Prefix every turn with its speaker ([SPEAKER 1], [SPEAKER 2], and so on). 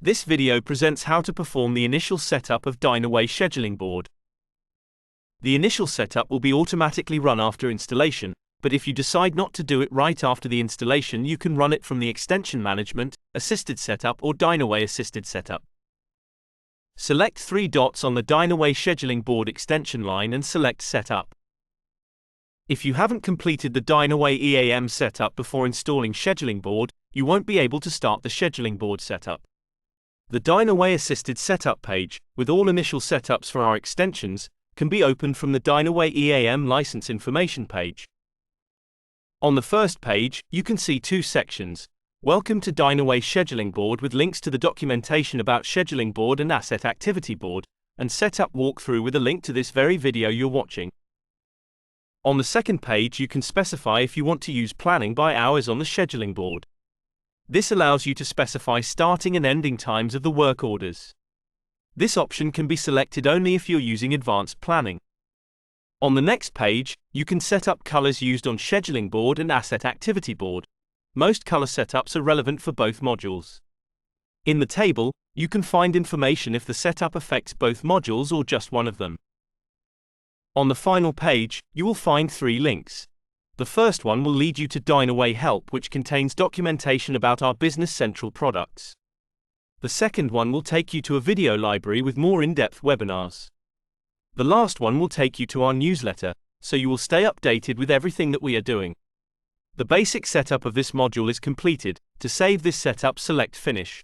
[SPEAKER 1] This video presents how to perform the initial setup of Dynaway Scheduling Board. The initial setup will be automatically run after installation, but if you decide not to do it right after the installation, you can run it from the Extension Management, Assisted Setup or Dynaway Assisted Setup. Select 3 dots on the Dynaway Scheduling Board extension line and select Setup. If you haven't completed the Dynaway EAM setup before installing Scheduling Board, you won't be able to start the Scheduling Board setup. The Dynaway Assisted Setup page, with all initial setups for our extensions, can be opened from the Dynaway EAM License Information page. On the first page, you can see 2 sections. Welcome to Dynaway Scheduling Board with links to the documentation about Scheduling Board and Asset Activity Board, and Setup Walkthrough with a link to this very video you're watching. On the second page you can specify if you want to use planning by hours on the Scheduling Board. This allows you to specify starting and ending times of the work orders. This option can be selected only if you're using advanced planning. On the next page, you can set up colors used on Scheduling Board and Asset Activity Board. Most color setups are relevant for both modules. In the table, you can find information if the setup affects both modules or just one of them. On the final page, you will find 3 links. The first one will lead you to Dynaway Help, which contains documentation about our Business Central products. The second one will take you to a video library with more in-depth webinars. The last one will take you to our newsletter, so you will stay updated with everything that we are doing. The basic setup of this module is completed. To save this setup, select Finish.